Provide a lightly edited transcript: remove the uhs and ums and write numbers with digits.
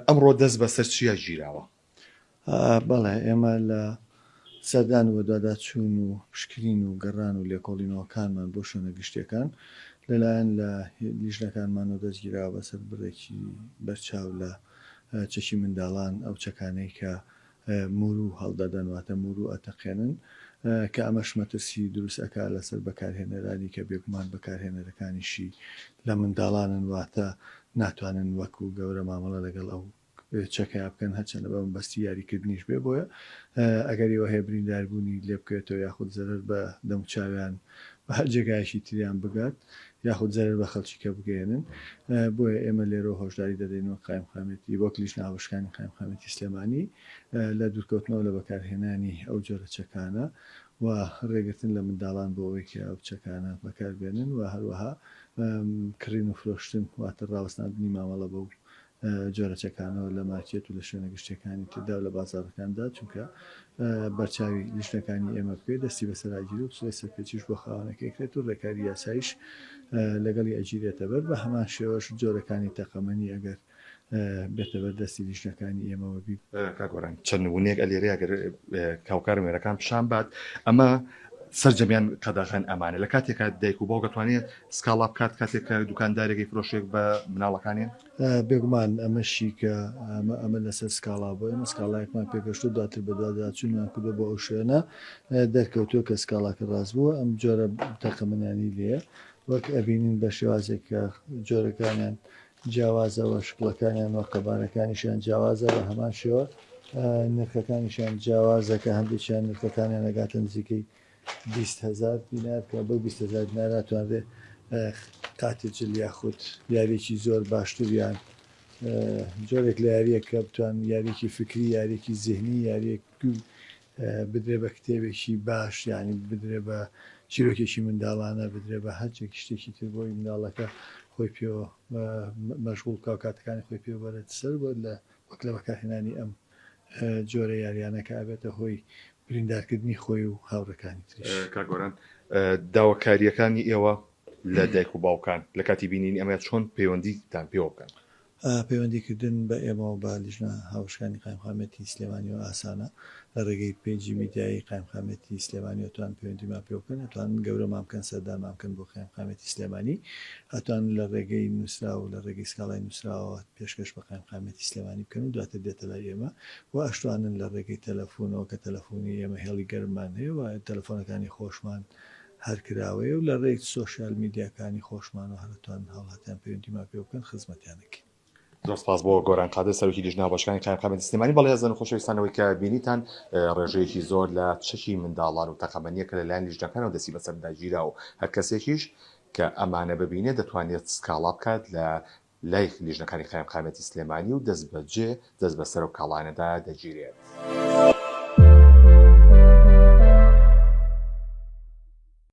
ئەمڕۆ دەست بەسەر چیە گیراوە؟ بەڵێ ئێمە لە سەردان و دوواداچوون و پشکنین و گەڕان و لێکۆڵینەوەکانمان بۆ شوێنە گشتەکان لەلایەن لە لیژنەکانمانەوە دەستگیراوە بەسەر بڕێکی بەرچاو لە چەکی منداڵان ئەو چەکانەی کە مور و هەڵدەدەنواتە مور و ئەتەقێنن کە ئەمەش مەترسی دروست ئەکا لەسەر بەکارهێنەرانی کە بێگومان بەکارهێنەرەکانیشی لە منداڵانن واتە ناتوانن وەکو گەورە مامەڵە لەگەڵ ئەو چەکەیا بکەن هەرچەندە بە بەستی یاریکردنیش بێ بۆیە ئەگەریەوە هەیە برینداربوونی لێ بکرێتەوە یاخود زەرەر بە دەموچاویان بە هەر جێگایشی تریان بگات یاخود زەرەر بە خەڵکیکە بگەێنن بۆیە ئێمە لێرە هۆشداری دەدەینەوە قایمخامێتی وەک لیژناوەشکانی قایمخامێتی سلێمانی لە دوورکەوتنەوە لە بەکارهێنانی ئەو جۆرە چەکانە و ڕێگرتن لە منداڵان بۆ ئەوەی کە ئەو چەکانە بەکاربێنن و هەروەها کڕین و فرۆشتن واتە ڕاوەستاندنی مامەڵە بەو جۆرە چەکانەوە لە مارکێت و لە شوێنە گشتەکانی تردا لە بازاڕەکاندا چونکە بەرچاوی لیژنەکانی ئێمە بکرێت دەستی بەسەراگیری و سوێ سەرپێچیش بۆ خاوەنەکەیکرێت و ڕێکاری یاسایش لەگەڵی ئەگیرێتە بەر بە هەمان شێوەش جۆرەکانی تەقەمەنی ئەگەر بێتە بەر دەستی لیژنەکانی ئێمەوە بی کاگۆڕان چەند نمونەیەک ئەلێرەیە ئەگەر کاوکار مێرەکان پیشان بات ئەمە سەرجەمیان قەداغەن ئەمانە لە کاتێکە دایک و باوک دەتوانێت سکاڵا بکات کاتێککە دوکاندارێکی فرۆشێک بە مناڵەکانیان بێگومان ئەمەشی کە ئەمە لەسەر سکاڵا بۆ ئێمە سکاڵایەکمان پێگەشتو دواتر بە دوواداچوونیان کردو بۆ ئەو شوێنە دەرکەوتووە کە سکاڵاکە ڕاست بووە ئەم جۆرە تەقەمەنیانی لێە وەک ئەبینین بە شێوازێک کە جۆرەکانیان جیاوازەوە شکڵەکانیان وە قەبارەکانیشیان جیاوازە بە هەمان شێوە نرخەکانیشیان جیاوازەکە هەندێکیان نرخەکانیان نەگاتە نزیکەی 20,000 دینار کە بە 20,000 دینار ناتوانرێت قاتیجل یاخود یاریێکی زۆر باشتریان جۆرێک لە یاریە کە بتوان یاریێکی فکری یاریێکی زیهنی یاریێک بدرێ بە کتێبێکی باش یعنی بدرێ بە چیرۆکێکی منداڵانە بدرێ بە هەرچێک شتێکی تر بۆی منداڵەکە خۆی پێوە مەشغوڵ کاکاتەکانی خۆی پێ بەرێت سەر بۆ لە وەک لە بەکارهێنانی ئەم جۆرە یاریانەکە ئابێتە هۆی بریندارکردنی خۆی و هاوڕەکانی تریش. کاگۆران داواکاریەکانی ئێوە لە دایک و باوکان لە کاتی بینین ئەمە چۆن پەیوەندیتان پێوە بکەن؟ پەیوەندیکردن بە ئێمە و با لیژنە هاوشکانی قایمخامێتی سلێمانیەوە ئاسانە لە ڕێگەی پێیجی میدیایی قایمخامێتی سلێمانی ئەتوان پەیوەندیمان پێ بکەن ئەتوان گەورەمان بکەن سەردانمان بکەن بۆ قایمخامێتی سلێمانی ئەتوان لە ڕێگەی نووسرا و لە ڕێگەی سکاڵای نووسراوە پێشکەش بە قایمخامێتی سلێمانی بکەن و دواتر دێتە لای ئێمە و ئەشتوانن لە ڕێگەی تەلەفۆنەوە کە تەلەفۆنی ئێمە هێڵی گەرممان هەیە و تەلەفۆنەکانی خۆشمان هەر کراوەیە و لە ڕێی سۆشیال میدیاکانی خۆشمان و هەرتوان هەوڵاتیان پەیوەندیمان پێ بکەن خزمەتیانەکەین. زۆر سپاس بۆ گۆران قادر سەرۆکی لیژنە هاوبەشکانی قایمخامێتی سلێمانی. بەڵێ هەزار خۆشەویستانەوەی کە بینیتان ڕێژەیەکی زۆر لە چەکی منداڵان و تەقەمەنیەکە لەلایەن لیژنەکانەوە دەستی بەسەرداگیرا و هەر کەسێکیش کە ئەمانە ببینێت دەتوانێت سکاڵا بکات لە لای لیژنەکانی قایمخامێتی سلێمانی و دەست بەجێ دەست بەسەر و کاڵانەدا دەگیرێت.